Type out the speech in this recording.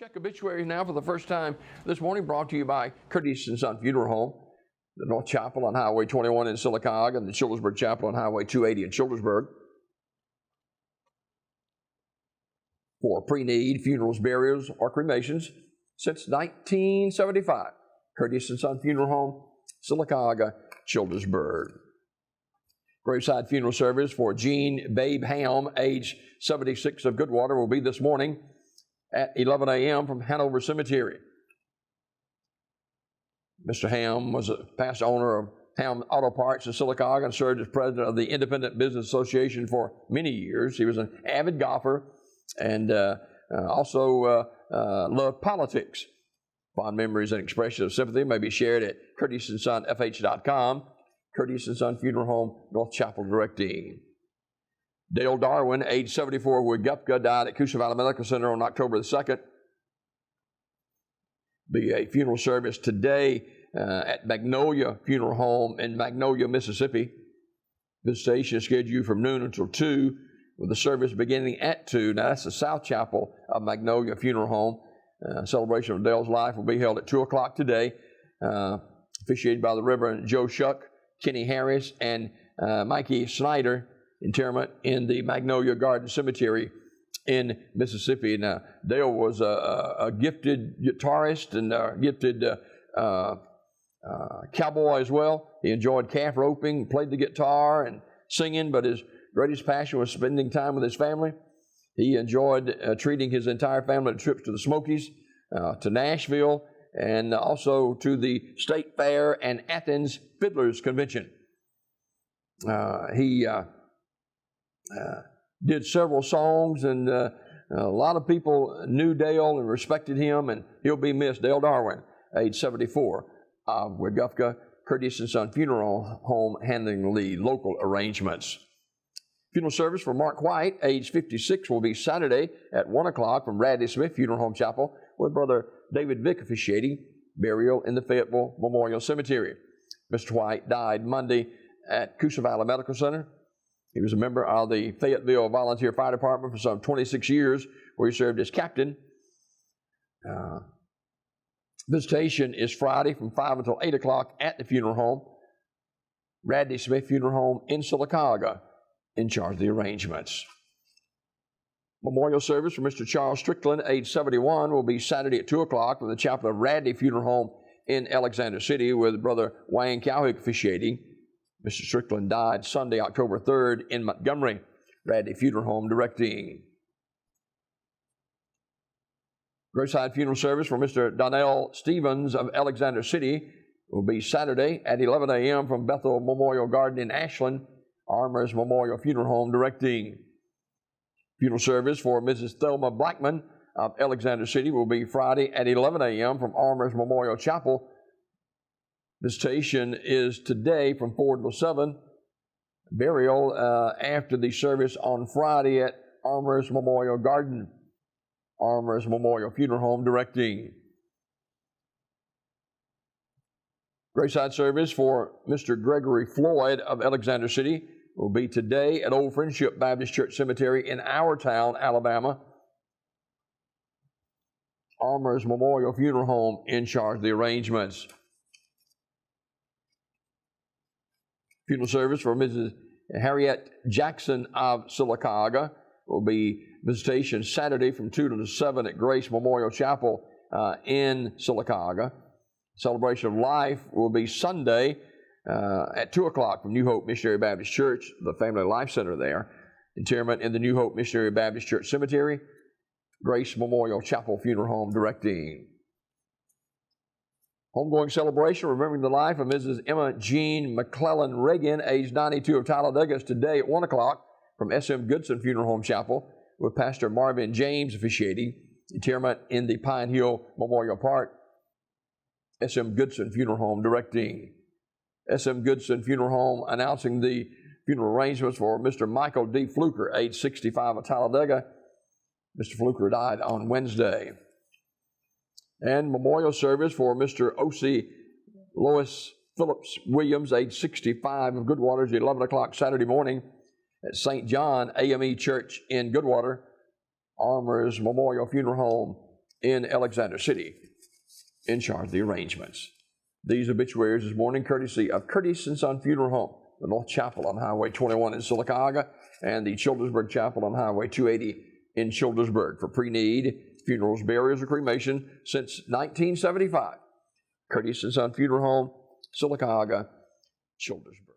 Check obituaries now for the first time this morning, brought to you by Curtis & Son Funeral Home, the North Chapel on Highway 21 in Sylacauga, and the Childersburg Chapel on Highway 280 in Childersburg. For pre-need funerals, burials, or cremations since 1975. Curtis & Son Funeral Home, Sylacauga, Childersburg. Graveside funeral service for Gene Babe Ham, age 76 of Goodwater, will be this morning at 11 a.m. from Hanover Cemetery. Mr. Ham was a past owner of Ham Auto Parts in Sylacauga and served as president of the Independent Business Association for many years. He was an avid golfer and also loved politics. Fond memories and expressions of sympathy may be shared at curtisonfh.com. Curtis & Son Funeral Home, North Chapel, directing. Dale Darwin, age 74 of Wegumpka, died at Coosa Valley Medical Center on October the 2nd. Be a funeral service today at Magnolia Funeral Home in Magnolia, Mississippi. Visitation is scheduled from noon until 2, with the service beginning at 2. Now, that's the South Chapel of Magnolia Funeral Home. Celebration of Dale's life will be held at 2 o'clock today, officiated by the Reverend Joe Shuck, Kenny Harris, and Mikey Snyder. Interment in the Magnolia Garden Cemetery in Mississippi. Now, Dale was a gifted guitarist and a gifted cowboy as well. He enjoyed calf roping, played the guitar and singing, but his greatest passion was spending time with his family. He enjoyed treating his entire family to trips to the Smokies, to Nashville, and also to the State Fair and Athens Fiddlers Convention. He did several songs, and a lot of people knew Dale and respected him, and he'll be missed. Dale Darwin, age 74, of Wegumpka, Curtis & Son Funeral Home, handling the local arrangements. Funeral service for Mark White, age 56, will be Saturday at 1 o'clock from Radley Smith Funeral Home Chapel, with Brother David Vick officiating. Burial in the Fayetteville Memorial Cemetery. Mr. White died Monday at Coosa Valley Medical Center. He was a member of the Fayetteville Volunteer Fire Department for some 26 years, where he served as captain. Visitation is Friday from 5 until 8 o'clock at the funeral home. Radley Smith Funeral Home in Sylacauga, in charge of the arrangements. Memorial service for Mr. Charles Strickland, age 71, will be Saturday at 2 o'clock from the chapel of Radley Funeral Home in Alexander City, with Brother Wayne Cowhick officiating. Mr. Strickland died Sunday, October 3rd in Montgomery. Radley Funeral Home directing. Graveside funeral service for Mr. Donnell Stevens of Alexander City will be Saturday at 11 a.m. from Bethel Memorial Garden in Ashland. Armour's Memorial Funeral Home directing. Funeral service for Mrs. Thelma Blackman of Alexander City will be Friday at 11 a.m. from Armour's Memorial Chapel. Visitation is today from 4 till 7. Burial after the service on Friday at Armour's Memorial Garden. Armour's Memorial Funeral Home directing. Graveside service for Mr. Gregory Floyd of Alexander City will be today at Old Friendship Baptist Church Cemetery in Our Town, Alabama. Armour's Memorial Funeral Home in charge of the arrangements. Funeral service for Mrs. Harriet Jackson of Sylacauga will be visitation Saturday from 2 to 7 at Grace Memorial Chapel in Sylacauga. Celebration of Life will be Sunday at 2 o'clock from New Hope Missionary Baptist Church, the Family Life Center there. Interment in the New Hope Missionary Baptist Church Cemetery. Grace Memorial Chapel Funeral Home directing. Homegoing celebration remembering the life of Mrs. Emma Jean McClellan Reagan, age 92 of Talladega, is today at 1 o'clock from S.M. Goodson Funeral Home Chapel, with Pastor Marvin James officiating. Interment in the Pine Hill Memorial Park. S.M. Goodson Funeral Home directing. S.M. Goodson Funeral Home announcing the funeral arrangements for Mr. Michael D. Fluker, age 65 of Talladega. Mr. Fluker died on Wednesday. And memorial service for Mr. O.C. Lois Phillips Williams, age 65 of Goodwater, at 11 o'clock Saturday morning at St. John AME Church in Goodwater. Armour's Memorial Funeral Home in Alexander City in charge of the arrangements. These obituaries this morning courtesy of Curtis & Son Funeral Home, the North Chapel on Highway 21 in Sylacauga, and the Childersburg Chapel on Highway 280 in Childersburg for pre-need funerals, burials, or cremation since 1975. Curtis & Son Funeral Home, Sylacauga, Childersburg.